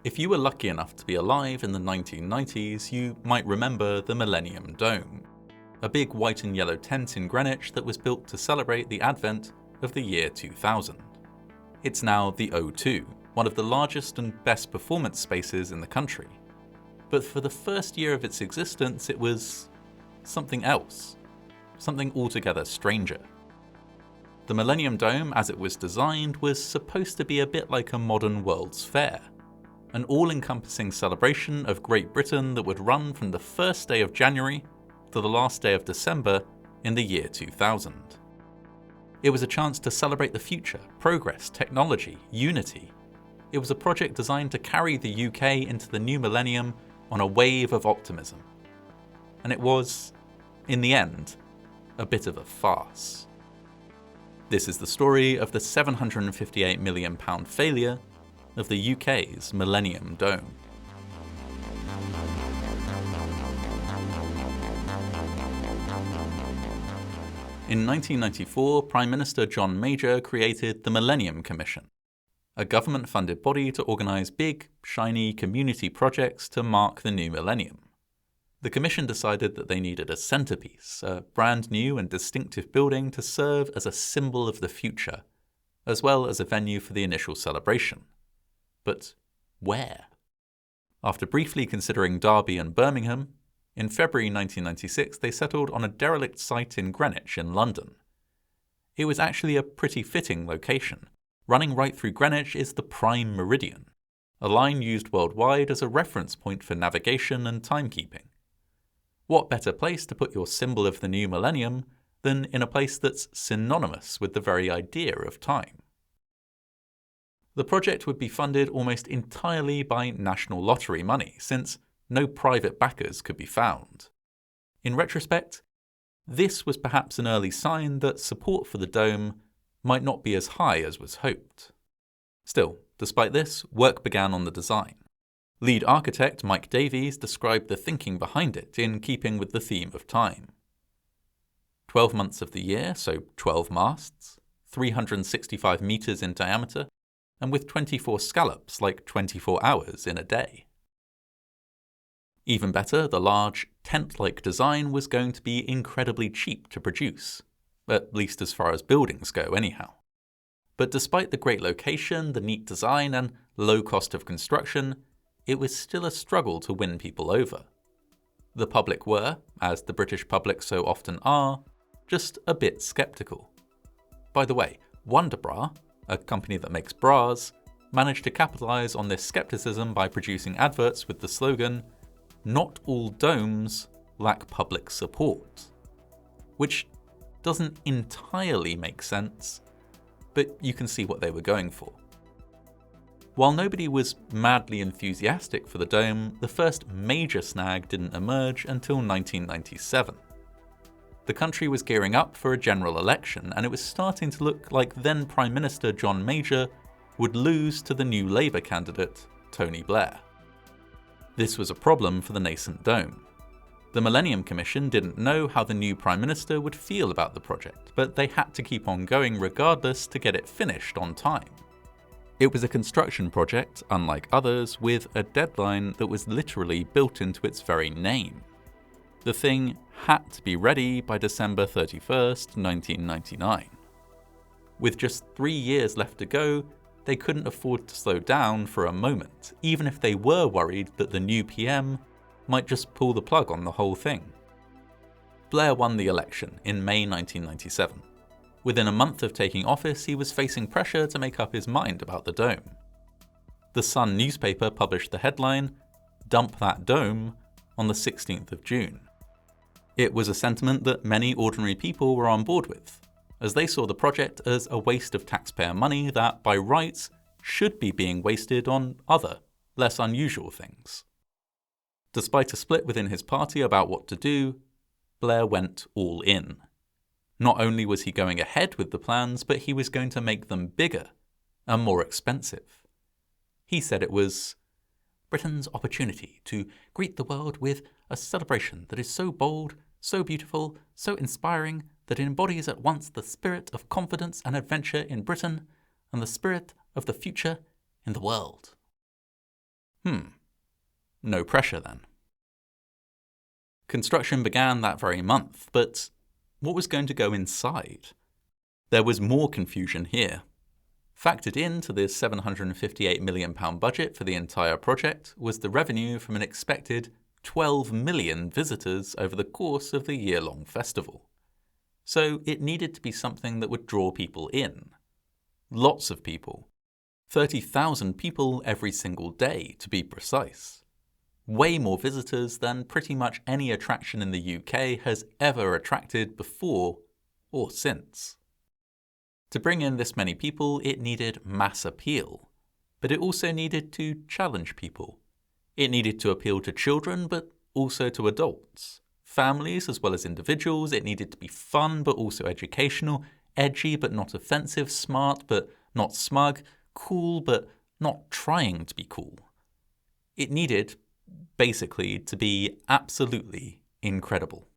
If you were lucky enough to be alive in the 1990s, you might remember the Millennium Dome, a big white and yellow tent in Greenwich that was built to celebrate the advent of the year 2000. It's now the O2, one of the largest and best performance spaces in the country. But for the first year of its existence, it was something else, something altogether stranger. The Millennium Dome, as it was designed, was supposed to be a bit like a modern World's Fair, an all-encompassing celebration of Great Britain that would run from the first day of January to the last day of December in the year 2000. It was a chance to celebrate the future, progress, technology, unity. It was a project designed to carry the UK into the new millennium on a wave of optimism. And it was, in the end, a bit of a farce. This is the story of the £758 million failure of the UK's Millennium Dome. In 1994, Prime Minister John Major created the Millennium Commission, a government-funded body to organise big, shiny community projects to mark the new millennium. The Commission decided that they needed a centrepiece, a brand new and distinctive building to serve as a symbol of the future, as well as a venue for the initial celebration. But where? After briefly considering Derby and Birmingham, in February 1996 they settled on a derelict site in Greenwich in London. It was actually a pretty fitting location. Running right through Greenwich is the Prime Meridian, a line used worldwide as a reference point for navigation and timekeeping. What better place to put your symbol of the new millennium than in a place that's synonymous with the very idea of time? The project would be funded almost entirely by National Lottery money, since no private backers could be found. In retrospect, this was perhaps an early sign that support for the dome might not be as high as was hoped. Still, despite this, work began on the design. Lead architect Mike Davies described the thinking behind it in keeping with the theme of time. 12 months of the year, so 12 masts, 365 metres in diameter, and with 24 scallops like 24 hours in a day. Even better, the large, tent-like design was going to be incredibly cheap to produce, at least as far as buildings go anyhow. But despite the great location, the neat design, and low cost of construction, it was still a struggle to win people over. The public were, as the British public so often are, just a bit sceptical. By the way, Wonderbra, a company that makes bras, managed to capitalise on this scepticism by producing adverts with the slogan, "Not all domes lack public support," which doesn't entirely make sense, but you can see what they were going for. While nobody was madly enthusiastic for the dome, the first major snag didn't emerge until 1997. The country was gearing up for a general election, and it was starting to look like then Prime Minister John Major would lose to the new Labour candidate, Tony Blair. This was a problem for the nascent dome. The Millennium Commission didn't know how the new Prime Minister would feel about the project, but they had to keep on going regardless to get it finished on time. It was a construction project, unlike others, with a deadline that was literally built into its very name. The thing had to be ready by December 31st, 1999. With just 3 years left to go, they couldn't afford to slow down for a moment, even if they were worried that the new PM might just pull the plug on the whole thing. Blair won the election in May 1997. Within a month of taking office, he was facing pressure to make up his mind about the dome. The Sun newspaper published the headline, "Dump that dome," on the 16th of June. It was a sentiment that many ordinary people were on board with, as they saw the project as a waste of taxpayer money that, by rights, should be being wasted on other, less unusual things. Despite a split within his party about what to do, Blair went all in. Not only was he going ahead with the plans, but he was going to make them bigger and more expensive. He said it was Britain's opportunity to greet the world with a celebration that is so bold, so beautiful, so inspiring, that it embodies at once the spirit of confidence and adventure in Britain and the spirit of the future in the world. no pressure then. Construction began that very month, but what was going to go inside? There was more confusion here. Factored into the £758 million budget for the entire project was the revenue from an expected 12 million visitors over the course of the year-long festival. So it needed to be something that would draw people in. Lots of people. 30,000 people every single day, to be precise. Way more visitors than pretty much any attraction in the UK has ever attracted before or since. To bring in this many people, it needed mass appeal, but it also needed to challenge people. It needed to appeal to children, but also to adults, families as well as individuals. It needed to be fun, but also educational, edgy, but not offensive, smart, but not smug, cool, but not trying to be cool. It needed, basically, to be absolutely incredible.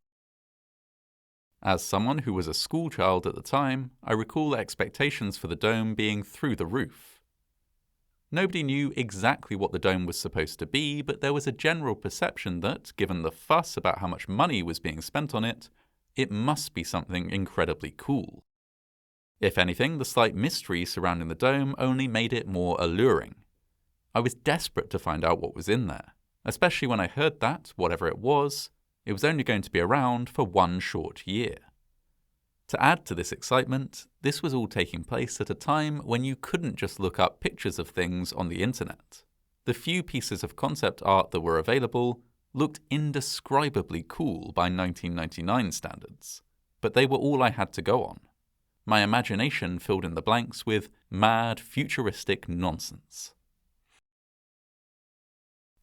As someone who was a schoolchild at the time, I recall expectations for the dome being through the roof. Nobody knew exactly what the dome was supposed to be, but there was a general perception that, given the fuss about how much money was being spent on it, it must be something incredibly cool. If anything, the slight mystery surrounding the dome only made it more alluring. I was desperate to find out what was in there, especially when I heard that, whatever it was only going to be around for one short year. To add to this excitement, this was all taking place at a time when you couldn't just look up pictures of things on the internet. The few pieces of concept art that were available looked indescribably cool by 1999 standards, but they were all I had to go on. My imagination filled in the blanks with mad, futuristic nonsense.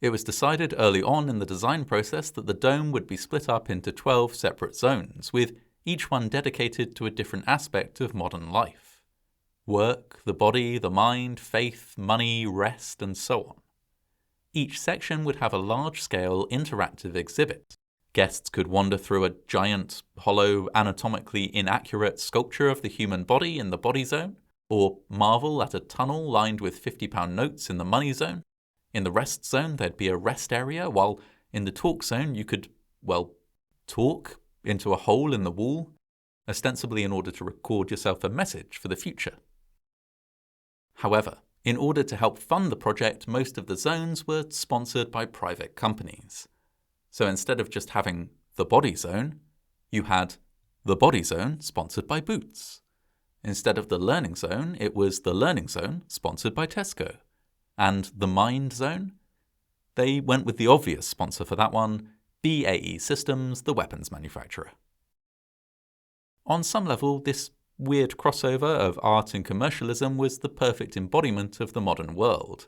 It was decided early on in the design process that the dome would be split up into 12 separate zones, with each one dedicated to a different aspect of modern life. Work, the body, the mind, faith, money, rest, and so on. Each section would have a large-scale interactive exhibit. Guests could wander through a giant, hollow, anatomically inaccurate sculpture of the human body in the body zone, or marvel at a tunnel lined with £50 notes in the money zone. In the rest zone, there'd be a rest area, while in the talk zone, you could, talk into a hole in the wall, ostensibly in order to record yourself a message for the future. However, in order to help fund the project, most of the zones were sponsored by private companies. So instead of just having the body zone, you had the body zone sponsored by Boots. Instead of the learning zone, it was the learning zone sponsored by Tesco. And the mind zone? They went with the obvious sponsor for that one, BAE Systems, the weapons manufacturer. On some level, this weird crossover of art and commercialism was the perfect embodiment of the modern world.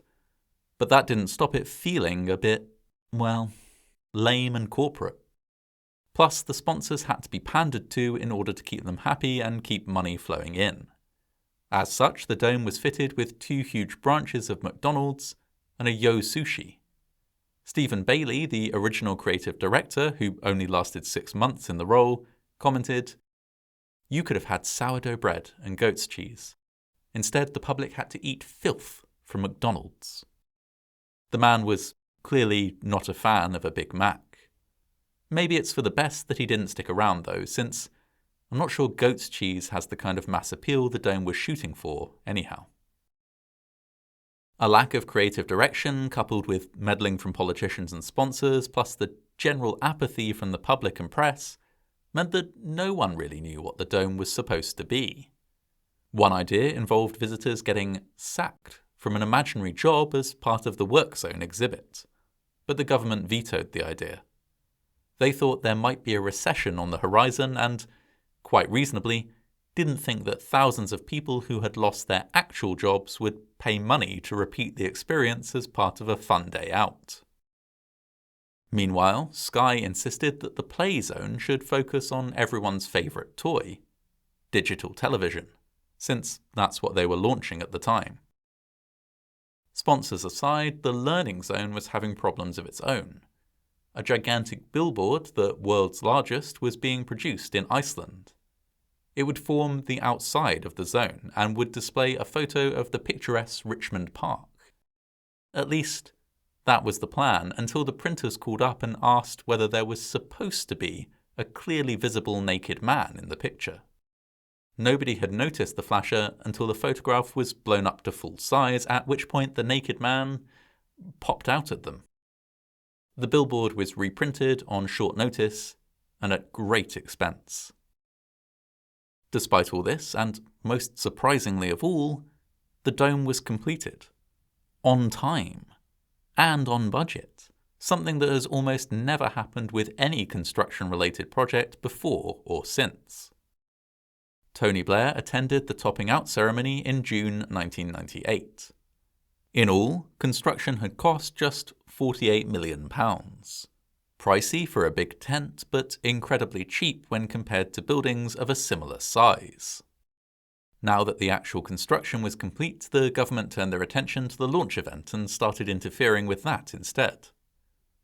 But that didn't stop it feeling a bit, lame and corporate. Plus, the sponsors had to be pandered to in order to keep them happy and keep money flowing in. As such, the dome was fitted with 2 huge branches of McDonald's and a Yo Sushi. Stephen Bailey, the original creative director, who only lasted 6 months in the role, commented, "You could have had sourdough bread and goat's cheese. Instead, the public had to eat filth from McDonald's." The man was clearly not a fan of a Big Mac. Maybe it's for the best that he didn't stick around though, since I'm not sure goat's cheese has the kind of mass appeal the dome was shooting for, anyhow. A lack of creative direction, coupled with meddling from politicians and sponsors, plus the general apathy from the public and press, meant that no one really knew what the dome was supposed to be. One idea involved visitors getting sacked from an imaginary job as part of the Work Zone exhibit, but the government vetoed the idea. They thought there might be a recession on the horizon and, quite reasonably, didn't think that thousands of people who had lost their actual jobs would pay money to repeat the experience as part of a fun day out. Meanwhile, Sky insisted that the play zone should focus on everyone's favourite toy, digital television, since that's what they were launching at the time. Sponsors aside, the learning zone was having problems of its own. A gigantic billboard, the world's largest, was being produced in Iceland. It would form the outside of the zone and would display a photo of the picturesque Richmond Park. At least, That was the plan until the printers called up and asked whether there was supposed to be a clearly visible naked man in the picture. Nobody had noticed the flasher until the photograph was blown up to full size, at which point the naked man popped out at them. The billboard was reprinted on short notice and at great expense. Despite all this, and most surprisingly of all, the dome was completed. On time. And on budget. Something that has almost never happened with any construction-related project before or since. Tony Blair attended the topping out ceremony in June 1998. In all, construction had cost just £48 million. Pricey for a big tent, but incredibly cheap when compared to buildings of a similar size. Now that the actual construction was complete, the government turned their attention to the launch event and started interfering with that instead.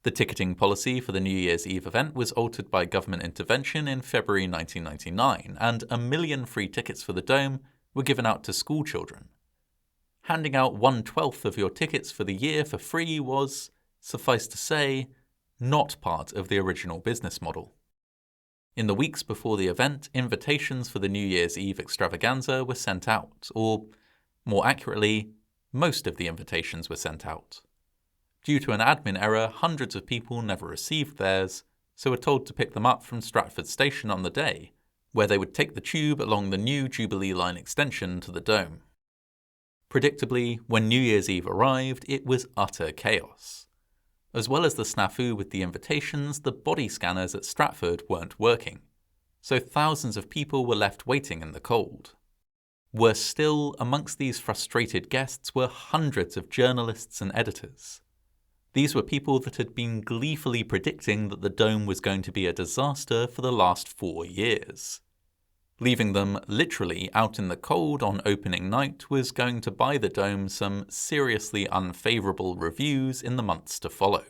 The ticketing policy for the New Year's Eve event was altered by government intervention in February 1999, and 1 million free tickets for the dome were given out to school children. Handing out 1/12 of your tickets for the year for free was, suffice to say, not part of the original business model. In the weeks before the event, invitations for the New Year's Eve extravaganza were sent out, or, more accurately, most of the invitations were sent out. Due to an admin error, hundreds of people never received theirs, so were told to pick them up from Stratford Station on the day, where they would take the tube along the new Jubilee Line extension to the dome. Predictably, when New Year's Eve arrived, it was utter chaos. As well as the snafu with the invitations, the body scanners at Stratford weren't working, so thousands of people were left waiting in the cold. Worse still, amongst these frustrated guests were hundreds of journalists and editors. These were people that had been gleefully predicting that the dome was going to be a disaster for the last 4 years. Leaving them literally out in the cold on opening night was going to buy the dome some seriously unfavourable reviews in the months to follow.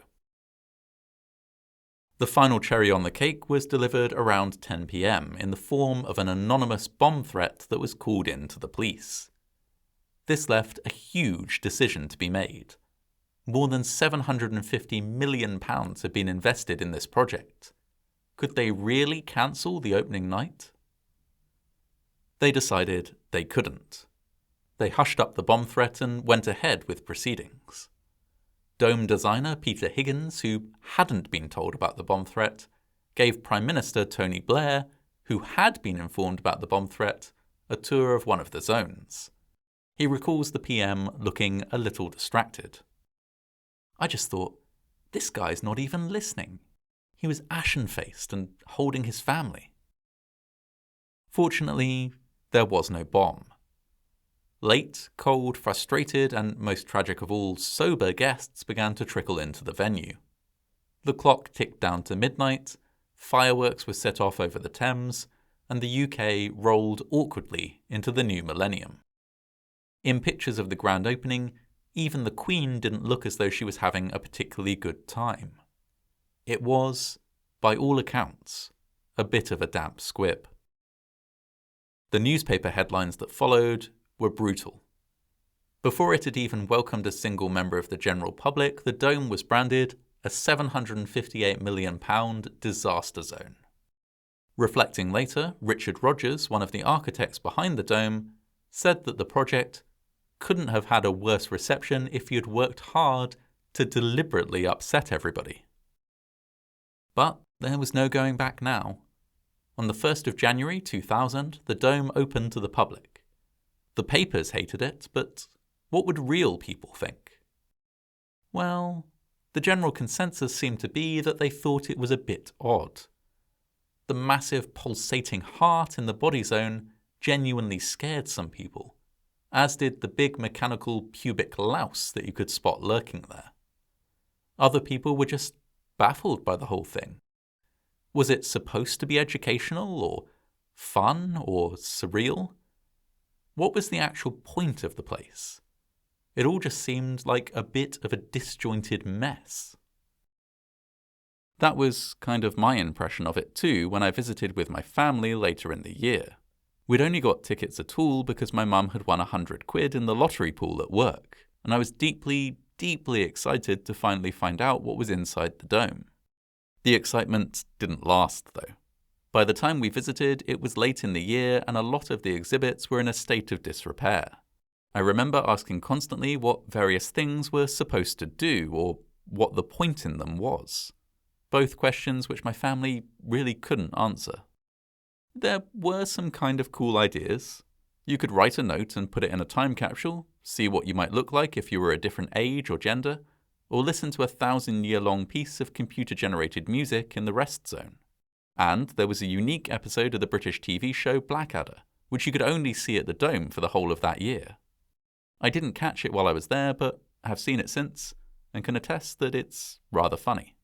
The final cherry on the cake was delivered around 10 p.m. in the form of an anonymous bomb threat that was called in to the police. This left a huge decision to be made. More than £750 million had been invested in this project. Could they really cancel the opening night? They decided they couldn't. They hushed up the bomb threat and went ahead with proceedings. Dome designer Peter Higgins, who hadn't been told about the bomb threat, gave Prime Minister Tony Blair, who had been informed about the bomb threat, a tour of one of the zones. He recalls the PM looking a little distracted. I just thought, this guy's not even listening. He was ashen-faced and holding his family. Fortunately, there was no bomb. Late, cold, frustrated, and most tragic of all, sober guests began to trickle into the venue. The clock ticked down to midnight, fireworks were set off over the Thames, and the UK rolled awkwardly into the new millennium. In pictures of the grand opening, even the Queen didn't look as though she was having a particularly good time. It was, by all accounts, a bit of a damp squib. The newspaper headlines that followed were brutal. Before it had even welcomed a single member of the general public, the dome was branded a £758 million disaster zone. Reflecting later, Richard Rogers, one of the architects behind the dome, said that the project couldn't have had a worse reception if you'd worked hard to deliberately upset everybody. But there was no going back now. On the 1st of January 2000, the dome opened to the public. The papers hated it, but what would real people think? Well, the general consensus seemed to be that they thought it was a bit odd. The massive pulsating heart in the body zone genuinely scared some people, as did the big mechanical pubic louse that you could spot lurking there. Other people were just baffled by the whole thing. Was it supposed to be educational, or fun, or surreal? What was the actual point of the place? It all just seemed like a bit of a disjointed mess. That was kind of my impression of it too when I visited with my family later in the year. We'd only got tickets at all because my mum had won £100 in the lottery pool at work, and I was deeply, deeply excited to finally find out what was inside the dome. The excitement didn't last, though. By the time we visited, it was late in the year and a lot of the exhibits were in a state of disrepair. I remember asking constantly what various things were supposed to do or what the point in them was. Both questions which my family really couldn't answer. There were some kind of cool ideas. You could write a note and put it in a time capsule, see what you might look like if you were a different age or gender, or listen to a 1,000-year-long piece of computer-generated music in the rest zone. And there was a unique episode of the British TV show Blackadder, which you could only see at the Dome for the whole of that year. I didn't catch it while I was there, but have seen it since, and can attest that it's rather funny.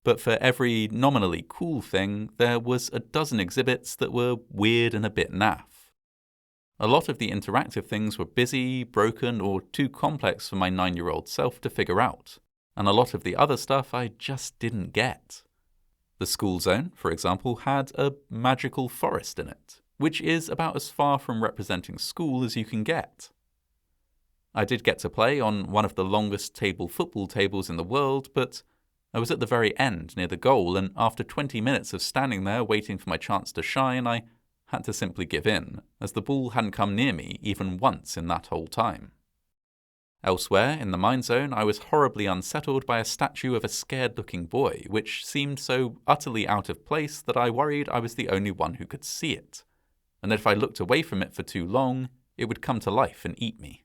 But for every nominally cool thing, there was a dozen exhibits that were weird and a bit naff. A lot of the interactive things were busy, broken, or too complex for my 9-year-old self to figure out, and a lot of the other stuff I just didn't get. The school zone, for example, had a magical forest in it, which is about as far from representing school as you can get. I did get to play on one of the longest table football tables in the world, but I was at the very end near the goal, and after 20 minutes of standing there waiting for my chance to shine, I had to simply give in, as the ball hadn't come near me even once in that whole time. Elsewhere, in the Mine Zone, I was horribly unsettled by a statue of a scared-looking boy, which seemed so utterly out of place that I worried I was the only one who could see it, and that if I looked away from it for too long, it would come to life and eat me.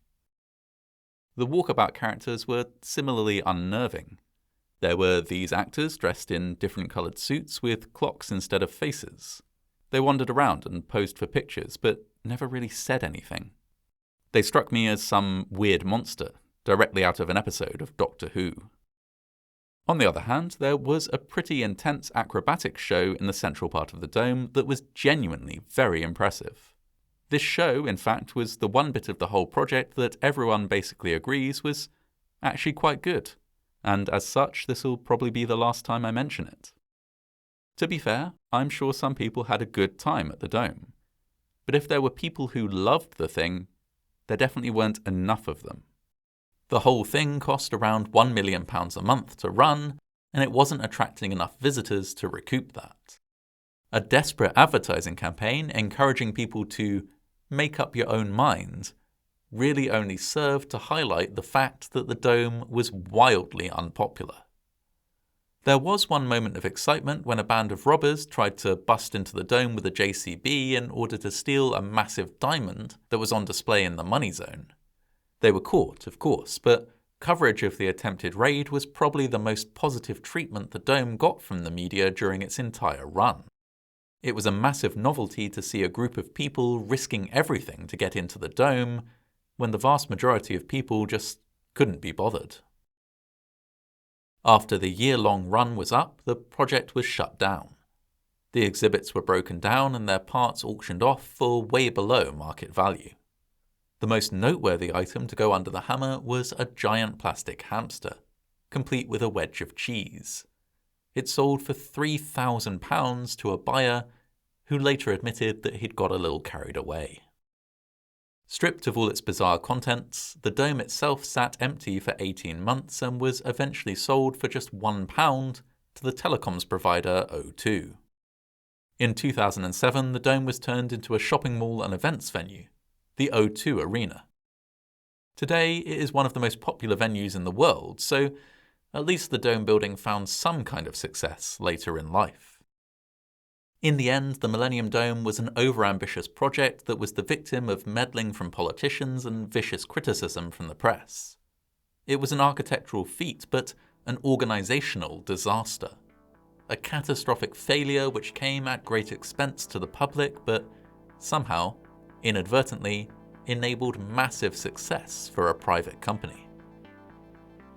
The walkabout characters were similarly unnerving. There were these actors dressed in different coloured suits with clocks instead of faces. They wandered around and posed for pictures, but never really said anything. They struck me as some weird monster, directly out of an episode of Doctor Who. On the other hand, there was a pretty intense acrobatics show in the central part of the dome that was genuinely very impressive. This show, in fact, was the one bit of the whole project that everyone basically agrees was actually quite good, and as such, this'll probably be the last time I mention it. To be fair, I'm sure some people had a good time at the Dome. But if there were people who loved the thing, there definitely weren't enough of them. The whole thing cost around £1 million a month to run, and it wasn't attracting enough visitors to recoup that. A desperate advertising campaign encouraging people to make up your own mind really only served to highlight the fact that the Dome was wildly unpopular. There was one moment of excitement when a band of robbers tried to bust into the Dome with a JCB in order to steal a massive diamond that was on display in the Money Zone. They were caught, of course, but coverage of the attempted raid was probably the most positive treatment the Dome got from the media during its entire run. It was a massive novelty to see a group of people risking everything to get into the Dome, when the vast majority of people just couldn't be bothered. After the year-long run was up, the project was shut down. The exhibits were broken down and their parts auctioned off for way below market value. The most noteworthy item to go under the hammer was a giant plastic hamster, complete with a wedge of cheese. It sold for £3,000 to a buyer who later admitted that he'd got a little carried away. Stripped of all its bizarre contents, the Dome itself sat empty for 18 months and was eventually sold for just £1 to the telecoms provider O2. In 2007, the Dome was turned into a shopping mall and events venue, the O2 Arena. Today, it is one of the most popular venues in the world, so at least the Dome building found some kind of success later in life. In the end, the Millennium Dome was an overambitious project that was the victim of meddling from politicians and vicious criticism from the press. It was an architectural feat, but an organizational disaster. A catastrophic failure which came at great expense to the public, but somehow, inadvertently, enabled massive success for a private company.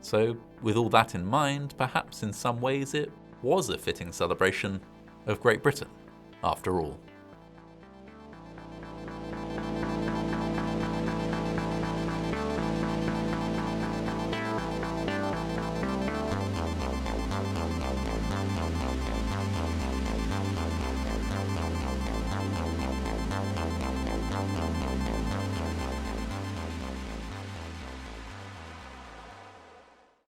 So, with all that in mind, perhaps in some ways it was a fitting celebration of Great Britain, after all.